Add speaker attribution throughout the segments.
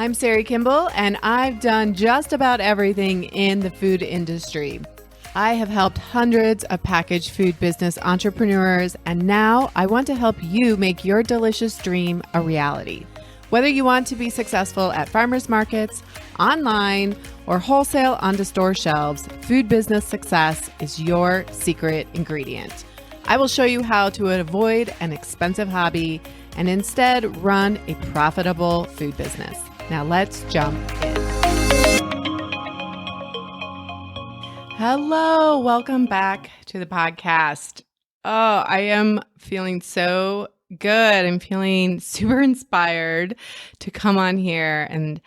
Speaker 1: I'm Sari Kimball, and I've done just about everything in the food industry. I have helped hundreds of packaged food business entrepreneurs, and now I want to help you make your delicious dream a reality. Whether you want to be successful at farmers markets, online, or wholesale onto store shelves, food business success is your secret ingredient. I will show you how to avoid an expensive hobby and instead run a profitable food business. Now let's jump in. Hello, welcome back to the podcast. Oh, I am feeling so good. I'm feeling super inspired to come on here. And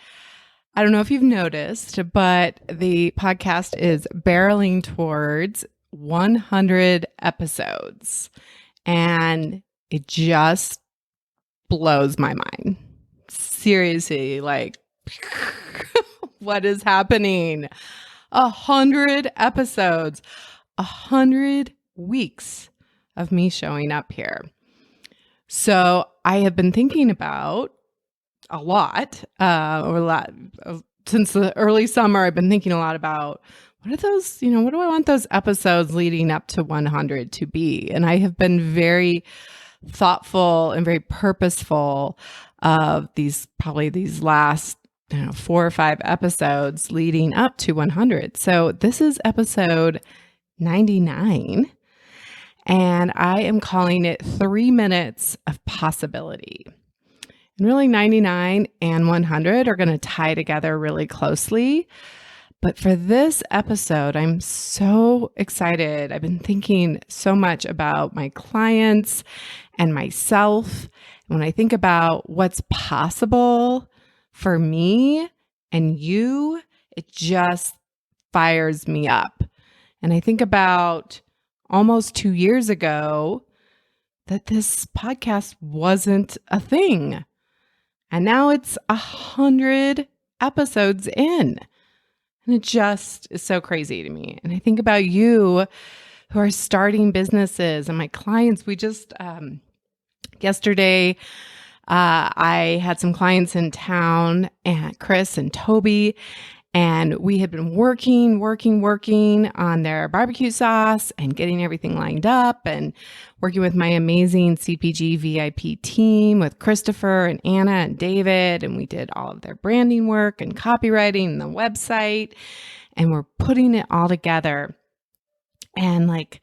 Speaker 1: I don't know if you've noticed, but the podcast is barreling towards 100 episodes. And it just blows my mind. Seriously, like, what is happening? 100 episodes, 100 weeks of me showing up here. So I have been thinking about a lot, since the early summer. I've been thinking a lot about what are those, what do I want those episodes leading up to 100 to be? And I have been very thoughtful and very purposeful of these last 4 or 5 episodes leading up to 100. So this is episode 99, and I am calling it 3 minutes of possibility. And really 99 and 100 are going to tie together really closely. But for this episode, I'm so excited. I've been thinking so much about my clients and myself. When I think about what's possible for me and you, it just fires me up. And I think about almost 2 years ago that this podcast wasn't a thing. And now it's 100 episodes in. And it just is so crazy to me. And I think about you who are starting businesses and my clients. We just, yesterday, I had some clients in town, and Chris and Toby, and we had been working on their barbecue sauce and getting everything lined up and working with my amazing CPG VIP team with Christopher and Anna and David. And we did all of their branding work and copywriting and the website, and we're putting it all together. And like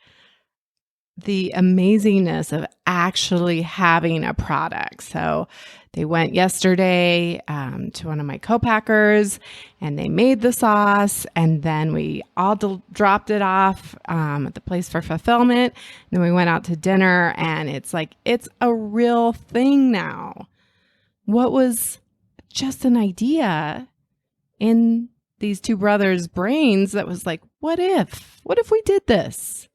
Speaker 1: the amazingness of actually having a product. So they went yesterday to one of my co-packers, and they made the sauce, and then we all dropped it off at the place for fulfillment. And then we went out to dinner, and it's a real thing now. What was just an idea in these two brothers' brains that was like, what if we did this?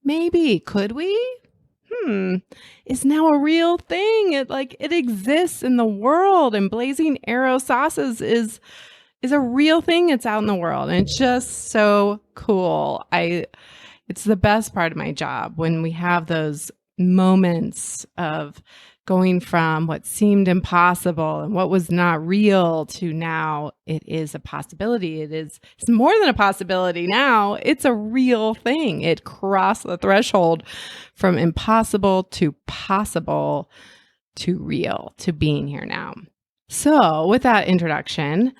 Speaker 1: Maybe, could we? Is now a real thing. It exists in the world, and Blazing Arrow sauces is a real thing. It's out in the world, and it's just so cool. It's the best part of my job when we have those moments of going from what seemed impossible and what was not real to now it is a possibility. It's more than a possibility now. It's a real thing. It crossed the threshold from impossible to possible to real to being here now. So with that introduction,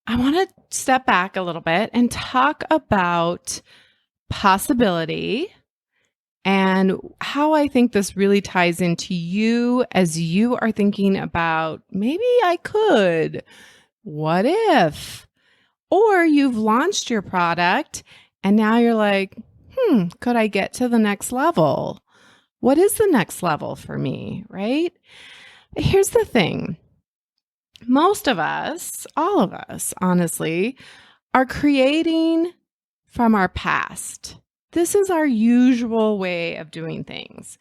Speaker 1: I want to step back a little bit and talk about possibility and how I think this really ties into you as you are thinking about, maybe I could, what if? Or you've launched your product and now you're like, could I get to the next level? What is the next level for me, right? Here's the thing. Most of us, all of us, honestly, are creating from our past. This is our usual way of doing things.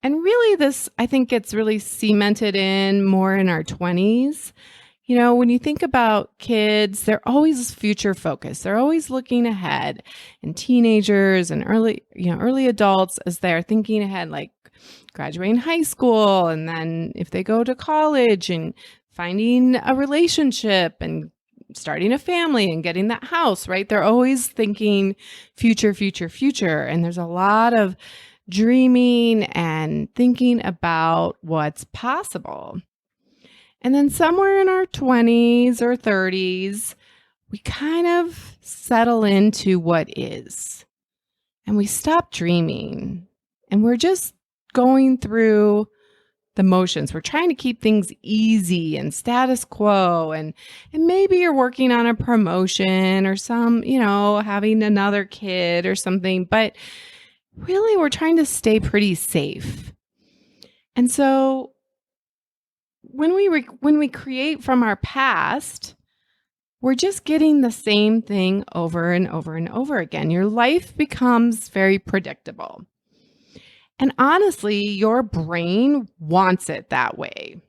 Speaker 1: And really this, I think, gets really cemented in more in our 20s. When you think about kids, they're always future focused. They're always looking ahead. And teenagers and early adults, as they're thinking ahead, like graduating high school, and then if they go to college and finding a relationship and starting a family and getting that house, right? They're always thinking future, future, future. And there's a lot of dreaming and thinking about what's possible. And then somewhere in our 20s or 30s, we kind of settle into what is. And we stop dreaming. And we're just going through the motions. We're trying to keep things easy and status quo. And maybe you're working on a promotion or having another kid or something. But really, we're trying to stay pretty safe. And so when we create from our past, we're just getting the same thing over and over and over again. Your life becomes very predictable. And honestly, your brain wants it that way.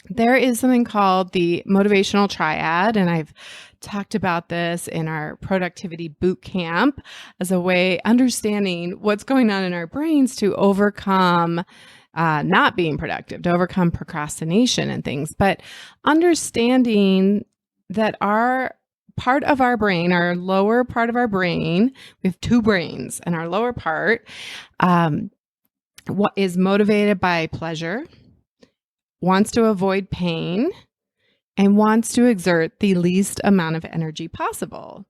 Speaker 1: There is something called the Motivational Triad, and I've talked about this in our productivity boot camp as a way understanding what's going on in our brains to overcome not being productive, to overcome procrastination and things. But understanding that our part of our brain, our lower part of our brain, we have two brains, and our lower part what is motivated by pleasure, wants to avoid pain, and wants to exert the least amount of energy possible.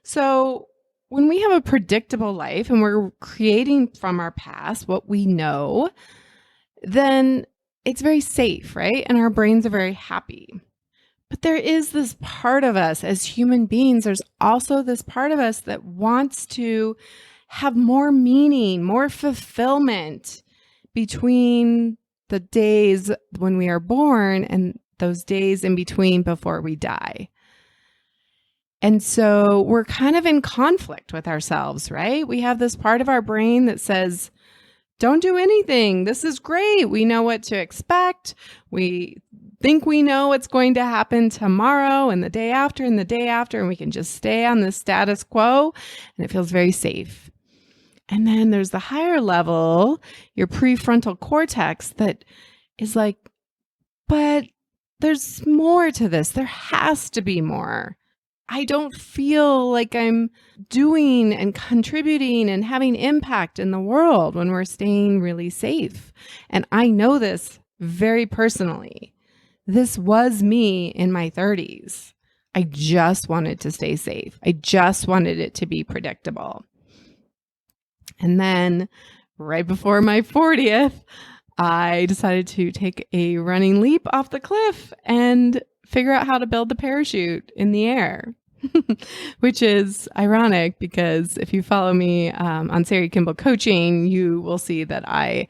Speaker 1: So when we have a predictable life and we're creating from our past what we know, then it's very safe, right? And our brains are very happy. But there is this part of us as human beings, there's also this part of us that wants to have more meaning, more fulfillment between the days when we are born and those days in between before we die. And so we're kind of in conflict with ourselves, right? We have this part of our brain that says, don't do anything. This is great. We know what to expect. We think we know what's going to happen tomorrow and the day after and the day after, and we can just stay on the status quo, and it feels very safe. And then there's the higher level, your prefrontal cortex, that is like, but there's more to this. There has to be more. I don't feel like I'm doing and contributing and having impact in the world when we're staying really safe. And I know this very personally. This was me in my 30s. I just wanted to stay safe. I just wanted it to be predictable. And then right before my 40th, I decided to take a running leap off the cliff and figure out how to build the parachute in the air, which is ironic because if you follow me on Sarah Kimball Coaching, you will see that I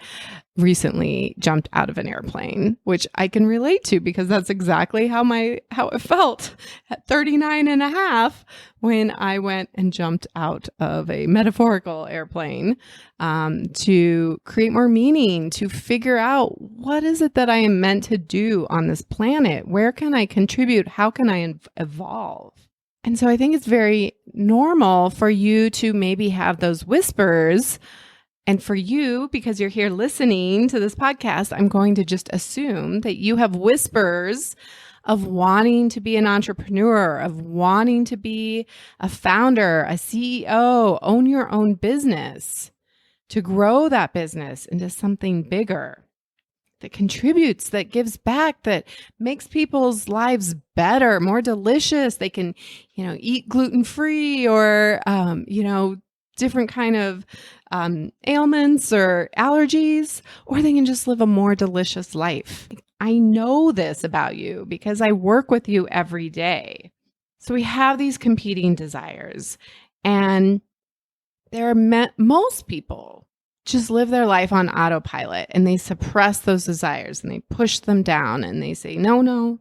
Speaker 1: recently jumped out of an airplane, which I can relate to because that's exactly how it felt at 39 and a half when I went and jumped out of a metaphorical airplane to create more meaning, to figure out what is it that I am meant to do on this planet? Where can I contribute? How can I evolve? And so I think it's very normal for you to maybe have those whispers. And for you, because you're here listening to this podcast, I'm going to just assume that you have whispers of wanting to be an entrepreneur, of wanting to be a founder, a CEO, own your own business, to grow that business into something bigger that contributes, that gives back, that makes people's lives better, more delicious. They can, eat gluten-free or, different kind of ailments or allergies, or they can just live a more delicious life. I know this about you because I work with you every day. So we have these competing desires, and most people just live their life on autopilot, and they suppress those desires and they push them down and they say, no,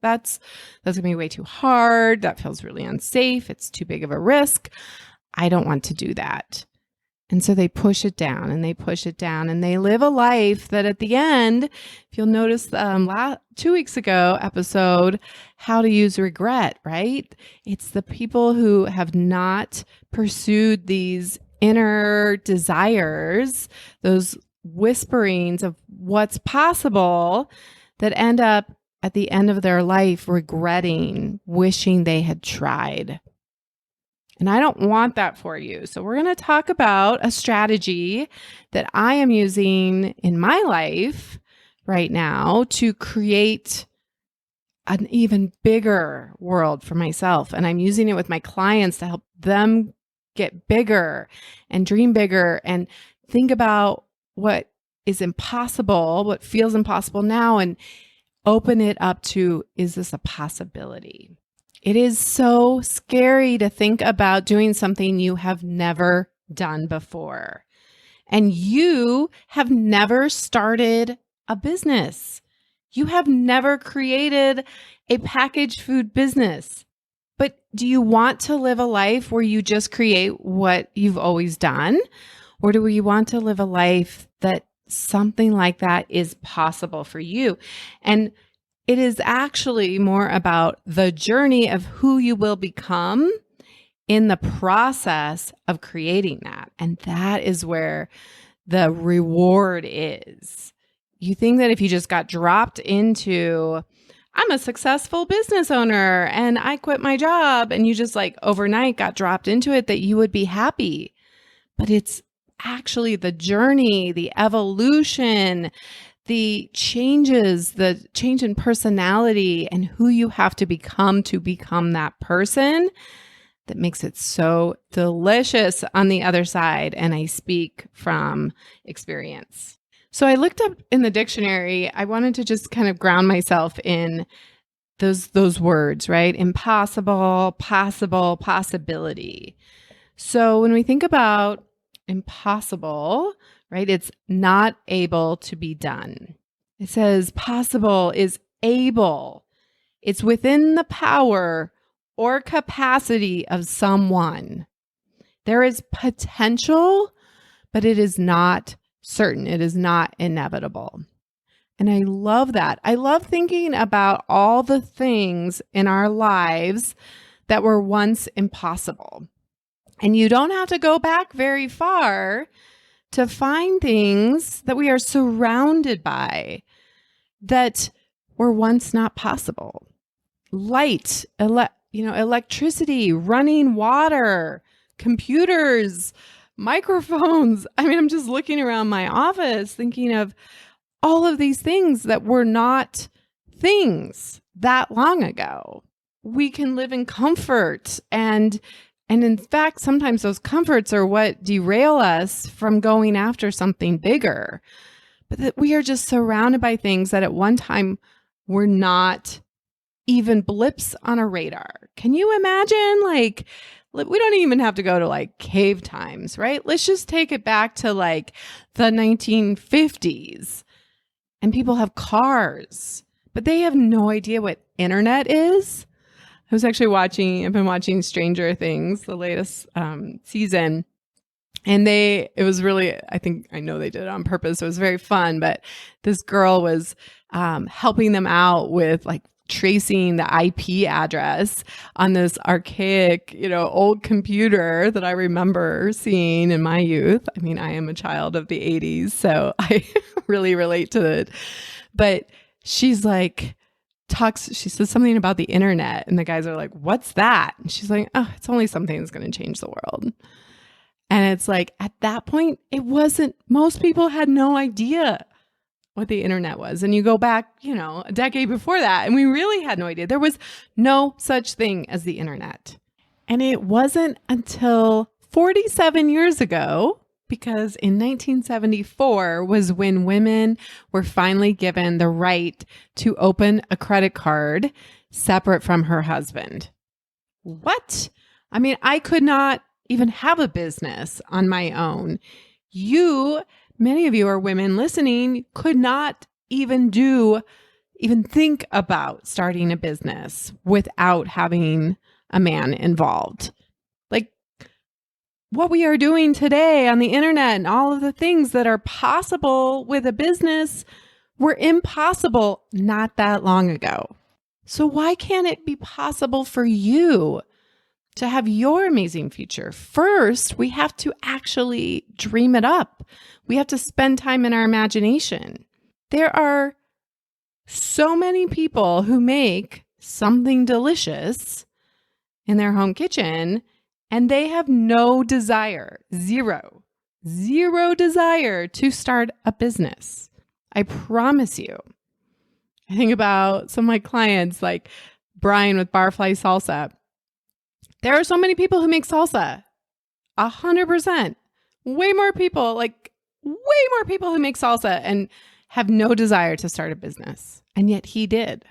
Speaker 1: that's gonna be way too hard. That feels really unsafe. It's too big of a risk. I don't want to do that. And so they push it down and they push it down and they live a life that at the end, if you'll notice 2 weeks ago episode, how to use regret, right? It's the people who have not pursued these inner desires, those whisperings of what's possible that end up at the end of their life regretting, wishing they had tried. And I don't want that for you. So we're going to talk about a strategy that I am using in my life right now to create an even bigger world for myself. And I'm using it with my clients to help them get bigger and dream bigger and think about what is impossible, what feels impossible now, and open it up to, is this a possibility? It is so scary to think about doing something you have never done before. And you have never started a business. You have never created a packaged food business. But do you want to live a life where you just create what you've always done? Or do you want to live a life that something like that is possible for you? And it is actually more about the journey of who you will become in the process of creating that. And that is where the reward is. You think that if you just got dropped into, I'm a successful business owner and I quit my job, and you just like overnight got dropped into it, that you would be happy. But it's actually the journey, the evolution, the changes, the change in personality and who you have to become that person that makes it so delicious on the other side. And I speak from experience. So I looked up in the dictionary. I wanted to just kind of ground myself in those words, right? Impossible, possible, possibility. So when we think about impossible, right, it's not able to be done. It says possible is able. It's within the power or capacity of someone. There is potential, but it is not certain. It is not inevitable. And I love that. I love thinking about all the things in our lives that were once impossible. And you don't have to go back very far to find things that we are surrounded by that were once not possible. Light, electricity, running water, computers, microphones. I mean, I'm just looking around my office thinking of all of these things that were not things that long ago. We can live in comfort, and in fact, sometimes those comforts are what derail us from going after something bigger. But that we are just surrounded by things that at one time were not even blips on a radar. Can you imagine? Like, we don't even have to go to like cave times, right? Let's just take it back to like the 1950s. And people have cars, but they have no idea what internet is. I've been watching Stranger Things, the latest season. And it was really, I know they did it on purpose. So it was very fun, but this girl was helping them out with like tracing the IP address on this archaic, old computer that I remember seeing in my youth. I mean, I am a child of the 80s, so I really relate to it. But she's like, she says something about the internet, and the guys are like, what's that? And she's like, oh, it's only something that's going to change the world. And it's like, at that point, most people had no idea what the internet was. And you go back, a decade before that, and we really had no idea. There was no such thing as the internet. And it wasn't until 47 years ago, because in 1974 was when women were finally given the right to open a credit card separate from her husband. What? I mean, I could not even have a business on my own. Many of you are women listening, could not even think about starting a business without having a man involved. Like what we are doing today on the internet and all of the things that are possible with a business were impossible not that long ago. So why can't it be possible for you to have your amazing future? First, we have to actually dream it up. We have to spend time in our imagination. There are So many people who make something delicious in their home kitchen and they have no desire, zero desire to start a business. I promise you. I think about some of my clients like Brian with Barfly Salsa. There are so many people who make salsa. 100%. Way more people who make salsa and have no desire to start a business. And yet he did.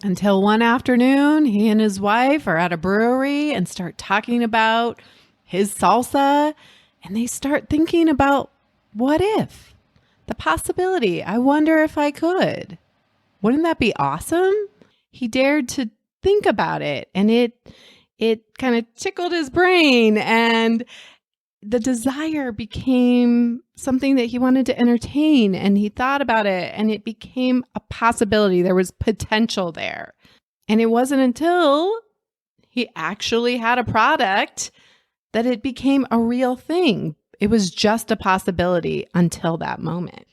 Speaker 1: Until one afternoon, he and his wife are at a brewery and start talking about his salsa. And they start thinking about what if? The possibility. I wonder if I could. Wouldn't that be awesome? He dared to think about it, and it kind of tickled his brain, and the desire became something that he wanted to entertain, and he thought about it, and it became a possibility. There was potential there. And it wasn't until he actually had a product that it became a real thing. It was just a possibility until that moment.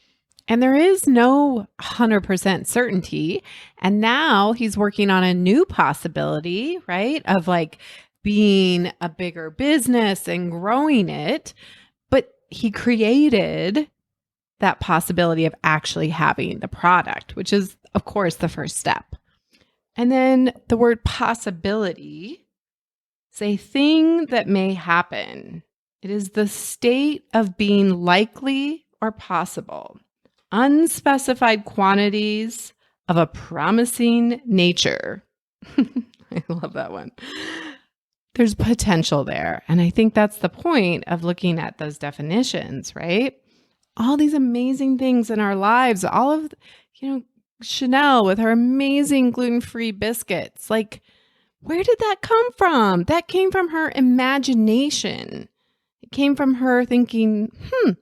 Speaker 1: And there is no 100% certainty. And now he's working on a new possibility, right? Of like being a bigger business and growing it. But he created that possibility of actually having the product, which is, of course, the first step. And then the word possibility is a thing that may happen. It is the state of being likely or possible. Unspecified quantities of a promising nature. I love that one. There's potential there. And I think that's the point of looking at those definitions, right? All these amazing things in our lives, all of, Chanel with her amazing gluten-free biscuits. Like, where did that come from? That came from her imagination. It came from her thinking, I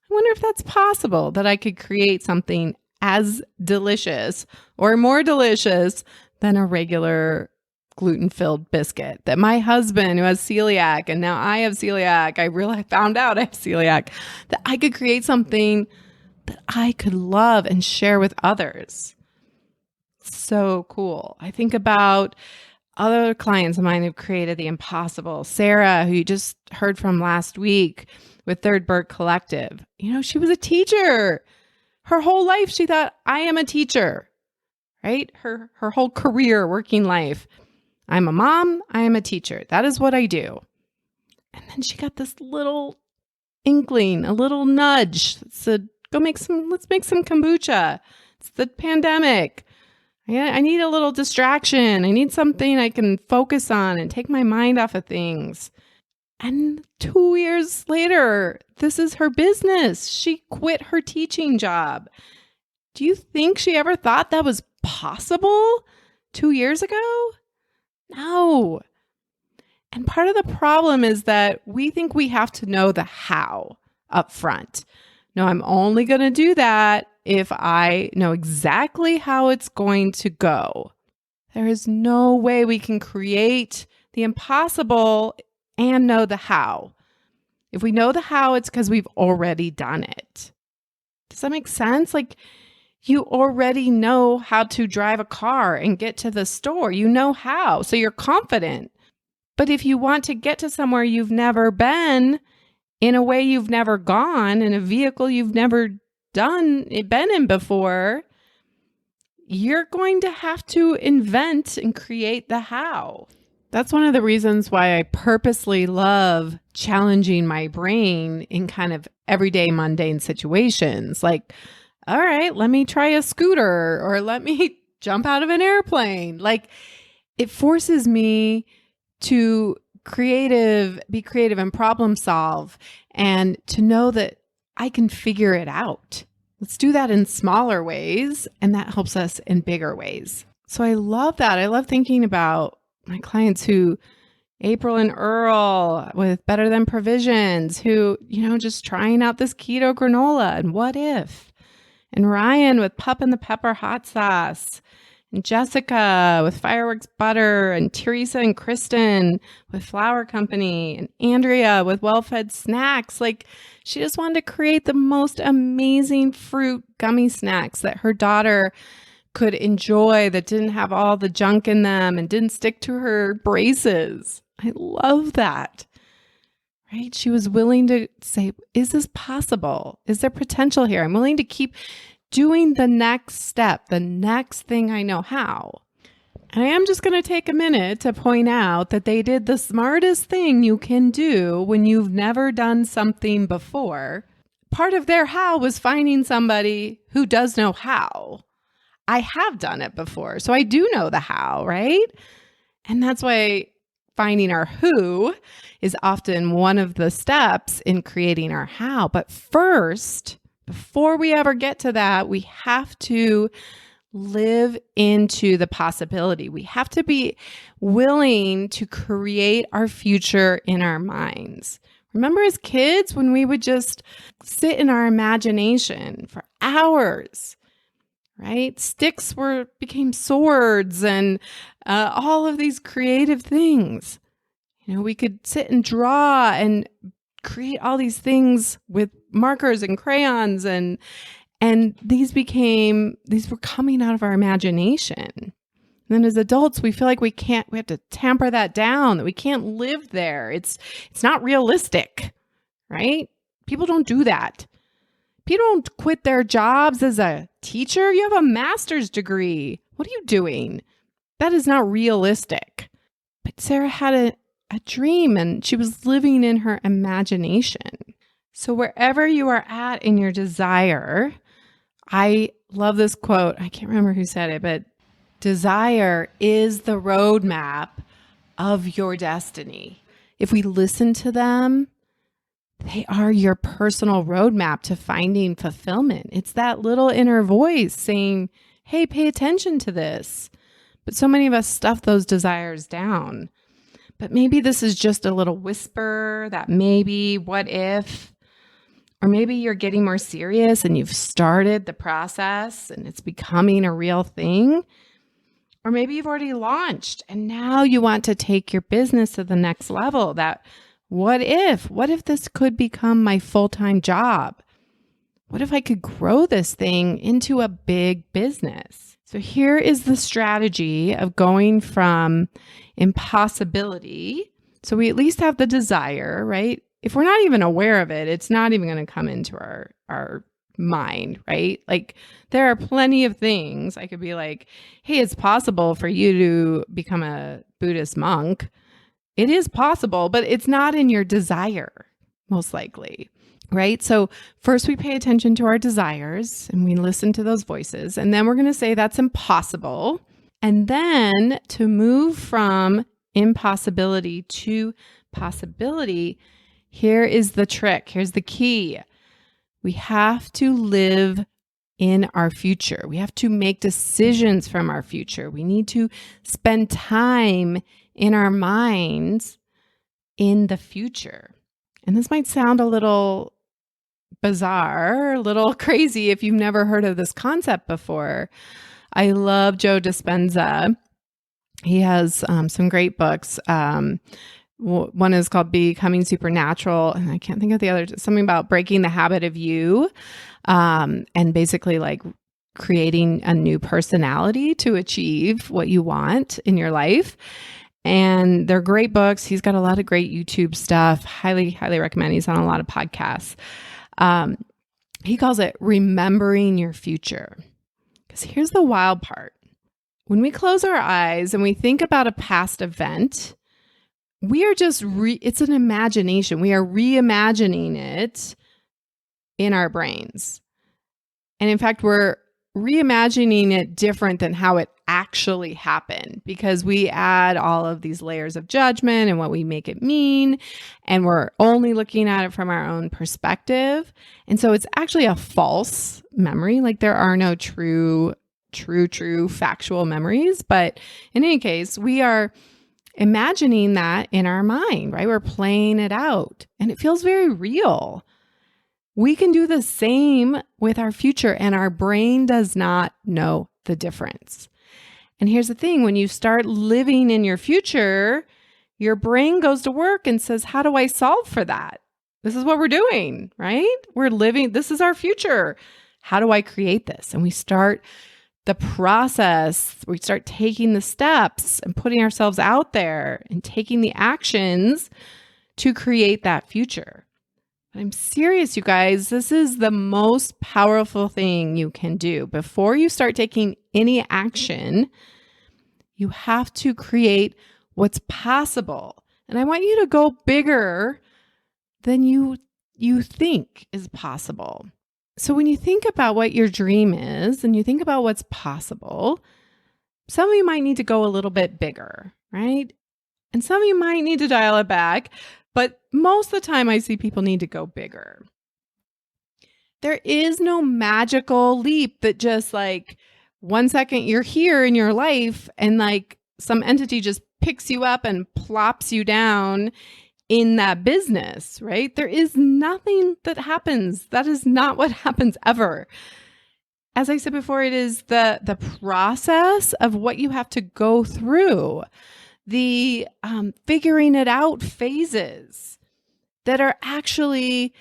Speaker 1: wonder if that's possible that I could create something as delicious or more delicious than a regular gluten-filled biscuit. That my husband, who has celiac, and now I have celiac, I found out I have celiac, that I could create something that I could love and share with others. So cool. I think about other clients of mine who've created the impossible. Sarah, who you just heard from last week with Third Bird Collective. She was a teacher. Her whole life, she thought, I am a teacher, right? Her whole career, working life. I'm a mom. I am a teacher. That is what I do. And then she got this little inkling, a little nudge. Said, let's make some kombucha. It's the pandemic. I need a little distraction. I need something I can focus on and take my mind off of things. And 2 years later, this is her business. She quit her teaching job. Do you think she ever thought that was possible 2 years ago? No. And part of the problem is that we think we have to know the how up front. No, I'm only going to do that if I know exactly how it's going to go. There is no way we can create the impossible and know the how. If we know the how, it's because we've already done it. Does that make sense? Like, you already know how to drive a car and get to the store. You know how, so you're confident. But if you want to get to somewhere you've never been, in a way you've never gone, in a vehicle you've never been in before, you're going to have to invent and create the how. That's one of the reasons why I purposely love challenging my brain in kind of everyday mundane situations. Like, all right, let me try a scooter, or let me jump out of an airplane. Like, it forces me to be creative and problem solve, and to know that I can figure it out. Let's do that in smaller ways, and that helps us in bigger ways. So I love that. I love thinking about my clients April and Earl with Better Than Provisions, who, just trying out this keto granola and what if, and Ryan with Pup and the Pepper hot sauce, and Jessica with Fireworks Butter, and Teresa and Kristen with Flour Company, and Andrea with Well Fed Snacks. Like, she just wanted to create the most amazing fruit gummy snacks that her daughter could enjoy, that didn't have all the junk in them and didn't stick to her braces. I love that. Right? She was willing to say, is this possible? Is there potential here? I'm willing to keep doing the next step, the next thing I know how. And I am just going to take a minute to point out that they did the smartest thing you can do when you've never done something before. Part of their how was finding somebody who does know how. I have done it before, so I do know the how, right? And that's why finding our who is often one of the steps in creating our how. But first, before we ever get to that, we have to live into the possibility. We have to be willing to create our future in our minds. Remember as kids when we would just sit in our imagination for hours, right? Sticks became swords and all of these creative things. We could sit and draw and create all these things with markers and crayons and these were coming out of our imagination. And then as adults, we feel like we have to tamper that down, that we can't live there. It's not realistic, right? People don't do that. People don't quit their jobs as a teacher. You have a master's degree. What are you doing? That is not realistic. But Sarah had a dream and she was living in her imagination. So wherever you are at in your desire, I love this quote. I can't remember who said it, but desire is the roadmap of your destiny. If we listen to them, they are your personal roadmap to finding fulfillment. It's that little inner voice saying, hey, pay attention to this. But so many of us stuff those desires down. But maybe this is just a little whisper that maybe, what if? Or maybe you're getting more serious and you've started the process and it's becoming a real thing. Or maybe you've already launched and now you want to take your business to the next level. That what if this could become my full-time job? What if I could grow this thing into a big business? So here is the strategy of going from impossibility. So we at least have the desire, right? If we're not even aware of it, it's not even going to come into our mind, right? Like there are plenty of things I could be like, hey, it's possible for you to become a Buddhist monk. It is possible, but it's not in your desire, most likely, right? So first we pay attention to our desires and we listen to those voices. And then we're going to say that's impossible. And then to move from impossibility to possibility, here is the trick. Here's the key. We have to live in our future. We have to make decisions from our future. We need to spend time in our minds in the future. And this might sound a little bizarre, a little crazy if you've never heard of this concept before. I love Joe Dispenza. He has some great books. One is called Becoming Supernatural, and I can't think of the other, something about breaking the habit of you, and basically like creating a new personality to achieve what you want in your life. And they're great books. He's got a lot of great YouTube stuff. Highly, highly recommend. He's on a lot of podcasts. He calls it remembering your future. Because here's the wild part. When we close our eyes and we think about a past event, we are just, it's an imagination. We are reimagining it in our brains. And in fact, we're reimagining it different than how it actually happened because we add all of these layers of judgment and what we make it mean. And we're only looking at it from our own perspective. And so it's actually a false memory. Like there are no true factual memories. But in any case, we are imagining that in our mind, right? We're playing it out and it feels very real. We can do the same with our future and our brain does not know the difference. And here's the thing, when you start living in your future, your brain goes to work and says, how do I solve for that? This is what we're doing, right? We're living, this is our future. How do I create this? And we start the process, we start taking the steps and putting ourselves out there and taking the actions to create that future. I'm serious, you guys. This is the most powerful thing you can do. Before you start taking any action, you have to create what's possible. And I want you to go bigger than you think is possible. So when you think about what your dream is and you think about what's possible, some of you might need to go a little bit bigger, right? And some of you might need to dial it back. But most of the time I see people need to go bigger. There is no magical leap that just like 1 second you're here in your life and like some entity just picks you up and plops you down in that business, right? There is nothing that happens. That is not what happens ever. As I said before, it is the process of what you have to go through, the figuring it out phases that are actually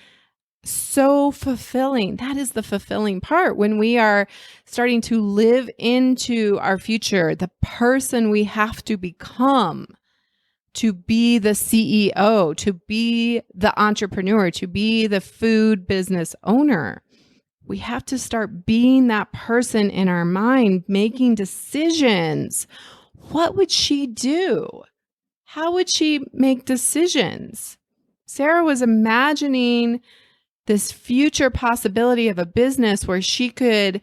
Speaker 1: so fulfilling. That is the fulfilling part when we are starting to live into our future, the person we have to become to be the CEO, to be the entrepreneur, to be the food business owner. We have to start being that person in our mind, making decisions. What would she do? How would she make decisions? Sarah was imagining this future possibility of a business where she could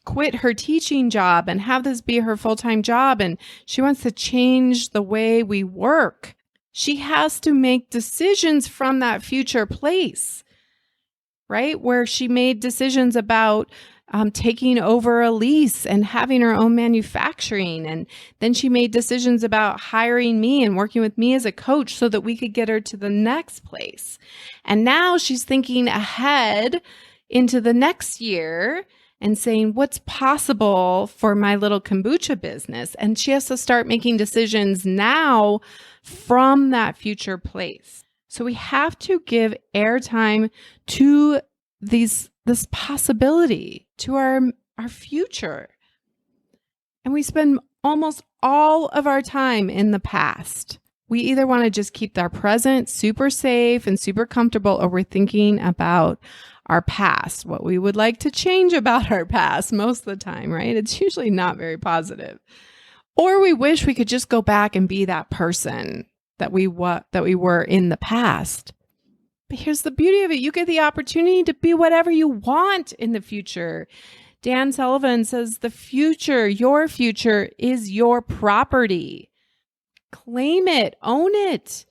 Speaker 1: quit her teaching job and have this be her full-time job. And she wants to change the way we work. She has to make decisions from that future place, right? Where she made decisions about taking over a lease and having her own manufacturing. And then she made decisions about hiring me and working with me as a coach so that we could get her to the next place. And now she's thinking ahead into the next year and saying, what's possible for my little kombucha business? And she has to start making decisions now from that future place. So we have to give airtime to this possibility, to our future. And we spend almost all of our time in the past. We either want to just keep our present super safe and super comfortable, or we're thinking about our past, what we would like to change about our past most of the time, right? It's usually not very positive. Or we wish we could just go back and be that person that we were in the past. But here's the beauty of it. You get the opportunity to be whatever you want in the future. Dan Sullivan says the future, your future, is your property. Claim it, own it.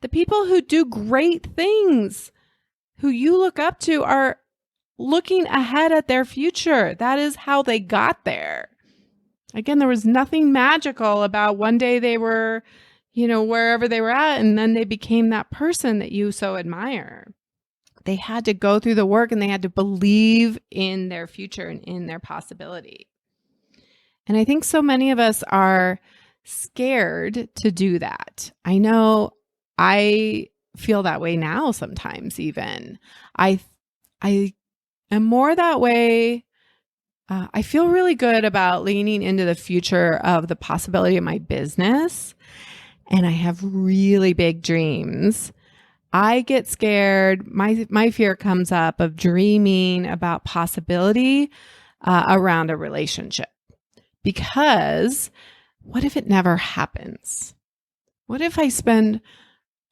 Speaker 1: The people who do great things, who you look up to, are looking ahead at their future. That is how they got there. Again, there was nothing magical about one day they were, wherever they were at, and then they became that person that you so admire. They had to go through the work and they had to believe in their future and in their possibility. And I think so many of us are scared to do that. I know I feel that way now sometimes even. I am more that way. I feel really good about leaning into the future of the possibility of my business. And I have really big dreams. I get scared. My fear comes up of dreaming about possibility around a relationship. Because what if it never happens? What if I spend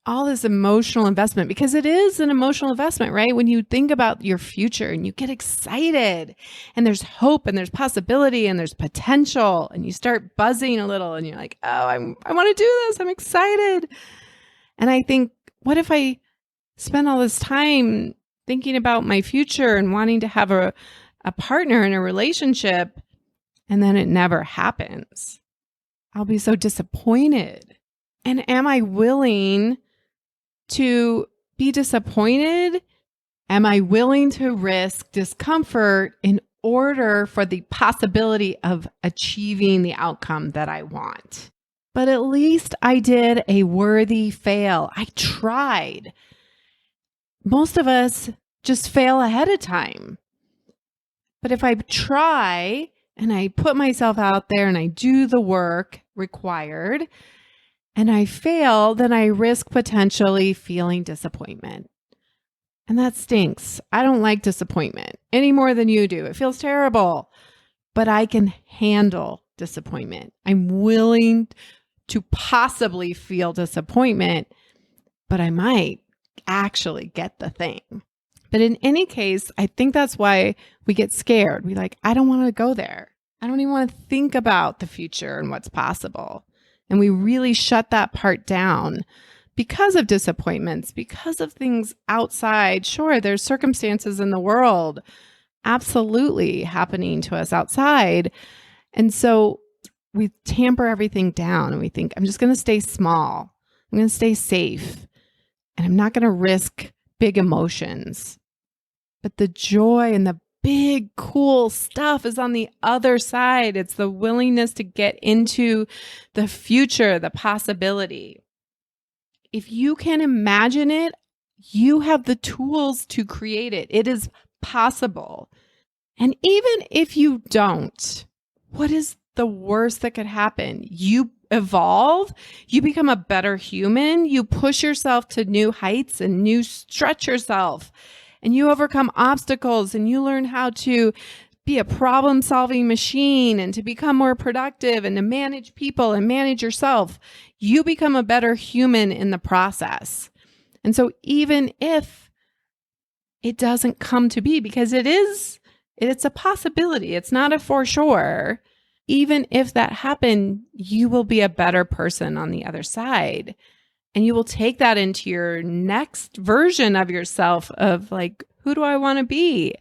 Speaker 1: all this emotional investment? Because it is an emotional investment, right? When you think about your future and you get excited and there's hope and there's possibility and there's potential and you start buzzing a little and you're like, oh, I want to do this. I'm excited. And I think, what if I spend all this time thinking about my future and wanting to have a partner in a relationship and then it never happens? I'll be so disappointed. And am I willing to be disappointed? Am I willing to risk discomfort in order for the possibility of achieving the outcome that I want? But at least I did a worthy fail. I tried. Most of us just fail ahead of time. But if I try and I put myself out there and I do the work required and I fail, then I risk potentially feeling disappointment. And that stinks. I don't like disappointment any more than you do. It feels terrible, but I can handle disappointment. I'm willing to possibly feel disappointment, but I might actually get the thing. But in any case, I think that's why we get scared. I don't want to go there. I don't even want to think about the future and what's possible. And we really shut that part down because of disappointments, because of things outside. Sure, there's circumstances in the world absolutely happening to us outside. And so we tamper everything down and we think, I'm just going to stay small. I'm going to stay safe. And I'm not going to risk big emotions. But the joy and the big, cool stuff is on the other side. It's the willingness to get into the future, the possibility. If you can imagine it, you have the tools to create it. It is possible. And even if you don't, what is the worst that could happen? You evolve, you become a better human, you push yourself to new heights and you stretch yourself and you overcome obstacles and you learn how to be a problem-solving machine and to become more productive and to manage people and manage yourself. You become a better human in the process. And so even if it doesn't come to be, because it's a possibility, it's not a for sure, even if that happened, you will be a better person on the other side. And you will take that into your next version of yourself of who do I want to be?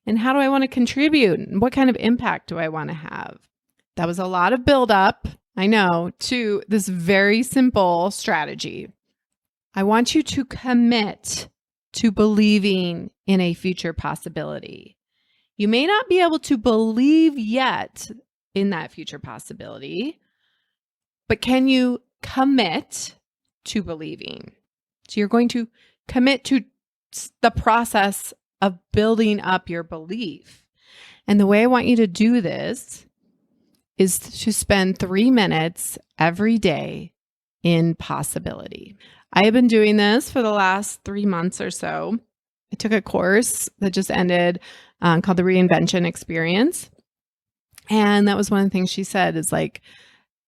Speaker 1: And how do I want to contribute? And what kind of impact do I want to have? That was a lot of buildup, I know, to this very simple strategy. I want you to commit to believing in a future possibility. You may not be able to believe yet in that future possibility, but can you commit to believing? So you're going to commit to the process of building up your belief. And the way I want you to do this is to spend 3 minutes every day in possibility. I have been doing this for the last 3 months or so. I took a course that just ended called the Reinvention Experience. And that was one of the things she said is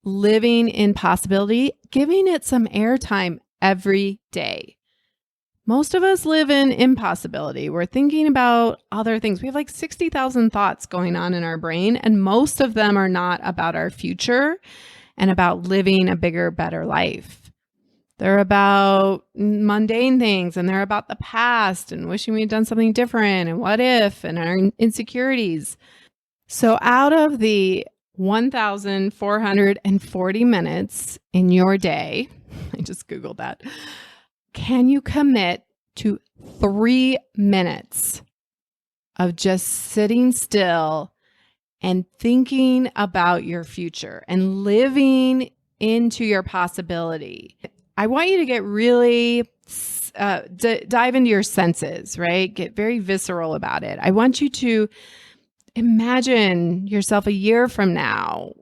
Speaker 1: living in possibility, giving it some airtime every day. Most of us live in impossibility. We're thinking about other things. We have 60,000 thoughts going on in our brain, and most of them are not about our future and about living a bigger, better life. They're about mundane things, and they're about the past and wishing we'd done something different and what if and our insecurities. So out of the 1,440 minutes in your day, I just Googled that, can you commit to 3 minutes of just sitting still and thinking about your future and living into your possibility? I want you to get really dive into your senses, right? Get very visceral about it. I want you to imagine yourself a year from now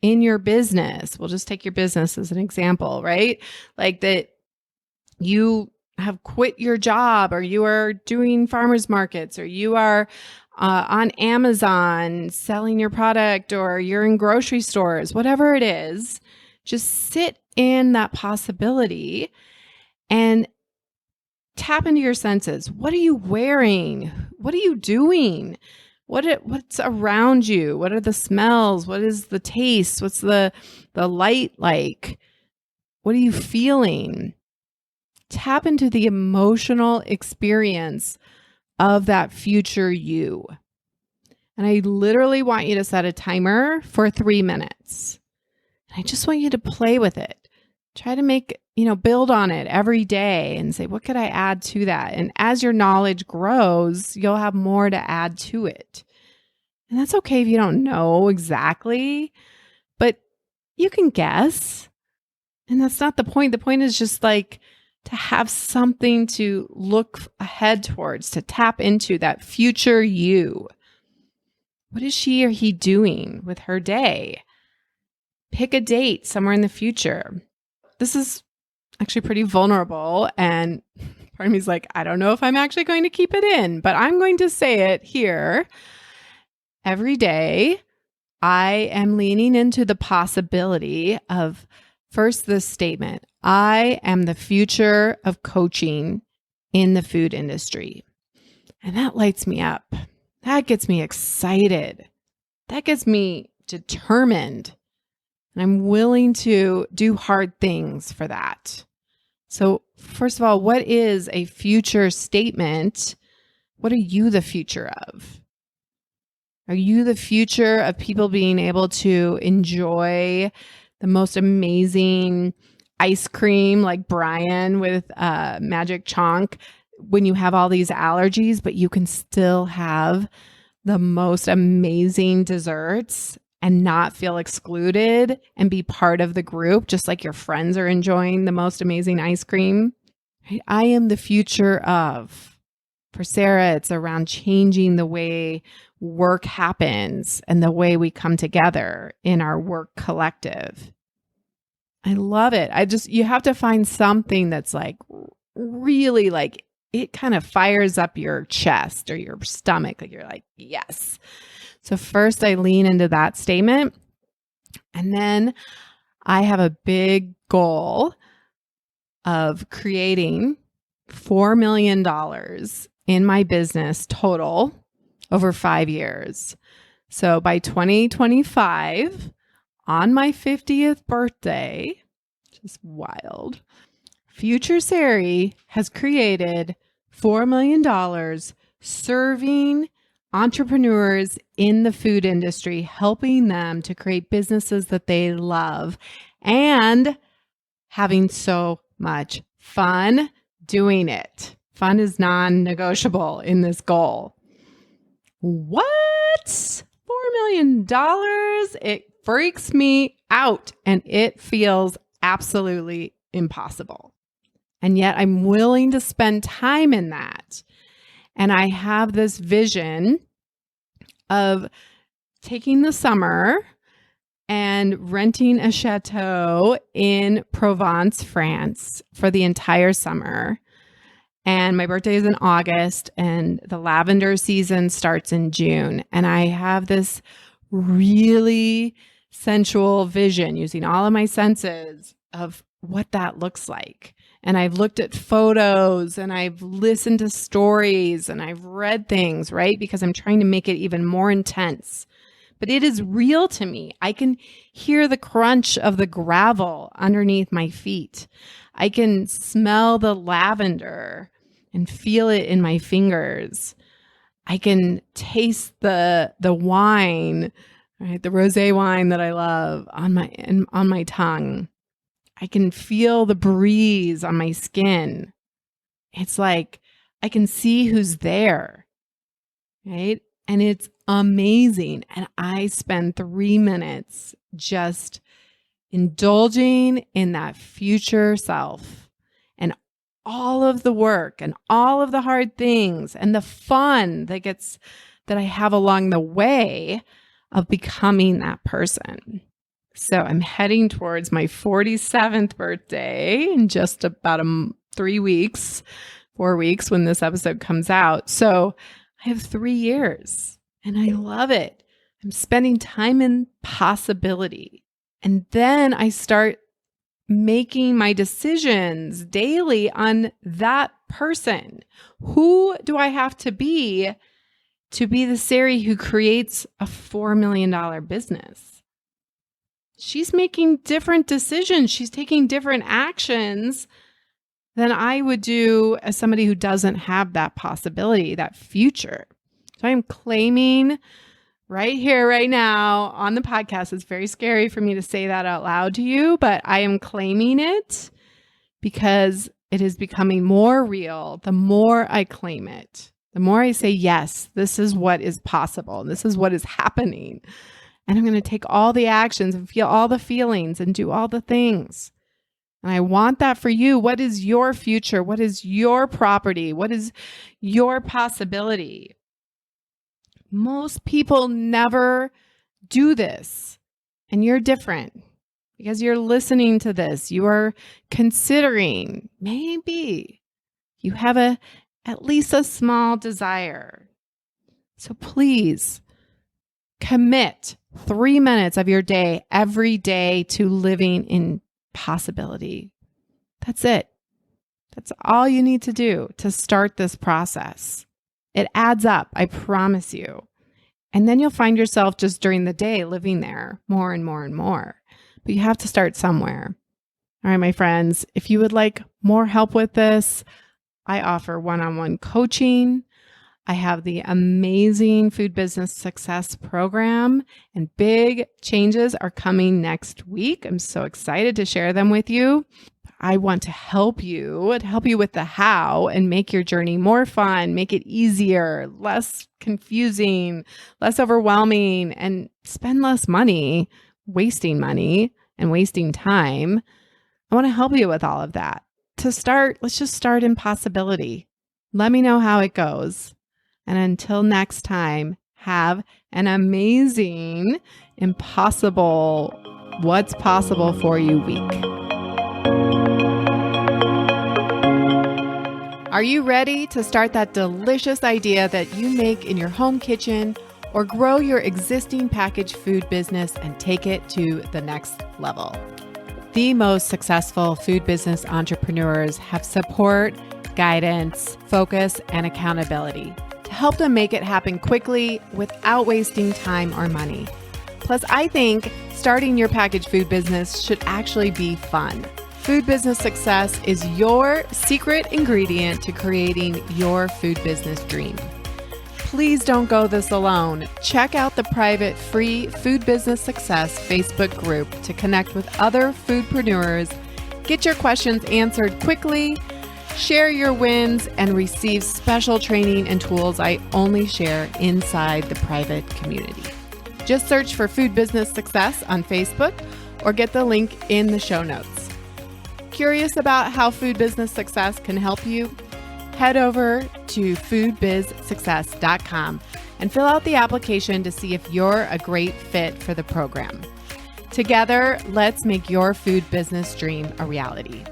Speaker 1: in your business. We'll just take your business as an example, right? That you have quit your job, or you are doing farmers markets, or you are on Amazon selling your product, or you're in grocery stores, whatever it is. Just sit in that possibility and tap into your senses. What are you wearing? What are you doing? What's around you? What are the smells? What is the taste? What's the light like? What are you feeling? Tap into the emotional experience of that future you. And I literally want you to set a timer for 3 minutes. And I just want you to play with it. Try to build on it every day and say, what could I add to that? And as your knowledge grows, you'll have more to add to it. And that's okay if you don't know exactly, but you can guess. And that's not the point. The point is just to have something to look ahead towards, to tap into that future you. What is she or he doing with her day? Pick a date somewhere in the future. This is actually pretty vulnerable, and part of me is like, I don't know if I'm actually going to keep it in, but I'm going to say it here. Every day, I am leaning into the possibility of first this statement: I am the future of coaching in the food industry. And that lights me up. That gets me excited. That gets me determined. And I'm willing to do hard things for that. So, first of all, what is a future statement? What are you the future of? Are you the future of people being able to enjoy the most amazing ice cream like Brian with Magic Chonk when you have all these allergies, but you can still have the most amazing desserts and not feel excluded and be part of the group, just like your friends are enjoying the most amazing ice cream? Right? I am the future of. For Sarah, it's around changing the way work happens and the way we come together in our work collective. I love it. You have to find something that's like really like it kind of fires up your chest or your stomach. Like you're like, yes. So first I lean into that statement. And then I have a big goal of creating $4 million in my business total over 5 years. So by 2025, on my 50th birthday, which is wild, Future Sari has created $4 million serving entrepreneurs in the food industry, helping them to create businesses that they love and having so much fun doing it. Fun is non-negotiable in this goal. What? $4 million? It freaks me out and it feels absolutely impossible. And yet I'm willing to spend time in that. And I have this vision of taking the summer and renting a chateau in Provence, France for the entire summer. And my birthday is in August and the lavender season starts in June. And I have this really sensual vision using all of my senses of what that looks like. And I've looked at photos and I've listened to stories and I've read things, right? Because I'm trying to make it even more intense. But it is real to me. I can hear the crunch of the gravel underneath my feet. I can smell the lavender and feel it in my fingers. I can taste the wine, right? The rosé wine that I love on my tongue. I can feel the breeze on my skin. It's like I can see who's there, right? And it's amazing. And I spend 3 minutes just indulging in that future self and all of the work and all of the hard things and the fun that I have along the way of becoming that person. So I'm heading towards my 47th birthday in just about 4 weeks when this episode comes out. So I have 3 years and I love it. I'm spending time in possibility. And then I start making my decisions daily on that person. Who do I have to be the Sari who creates a $4 million business? She's making different decisions. She's taking different actions than I would do as somebody who doesn't have that possibility, that future. So I'm claiming right here, right now on the podcast. It's very scary for me to say that out loud to you, but I am claiming it because it is becoming more real. The more I claim it, the more I say, yes, this is what is possible. This is what is happening. And I'm going to take all the actions and feel all the feelings and do all the things. And I want that for you. What is your future? What is your property? What is your possibility? Most people never do this, and you're different because you're listening to this. You are considering, maybe you have at least a small desire. So please commit 3 minutes of your day every day to living in possibility. That's it. That's all you need to do to start this process. It adds up, I promise you. And then you'll find yourself just during the day living there more and more and more. But you have to start somewhere. All right, my friends, if you would like more help with this, I offer one-on-one coaching. I have the amazing Food Business Success Program, and big changes are coming next week. I'm so excited to share them with you. I want to help you with the how and make your journey more fun, make it easier, less confusing, less overwhelming, and spend less money wasting money and wasting time. I want to help you with all of that. To start, let's just start in possibility. Let me know how it goes. And until next time, have an amazing, impossible, what's possible for you week. Are you ready to start that delicious idea that you make in your home kitchen or grow your existing packaged food business and take it to the next level? The most successful food business entrepreneurs have support, guidance, focus, and accountability to help them make it happen quickly without wasting time or money. Plus, I think starting your packaged food business should actually be fun. Food business success is your secret ingredient to creating your food business dream. Please don't go this alone. Check out the private free Food Business Success Facebook group to connect with other foodpreneurs, get your questions answered quickly, share your wins, and receive special training and tools I only share inside the private community. Just search for Food Business Success on Facebook or get the link in the show notes. Curious about how Food Business Success can help you? Head over to foodbizsuccess.com and fill out the application to see if you're a great fit for the program. Together, let's make your food business dream a reality.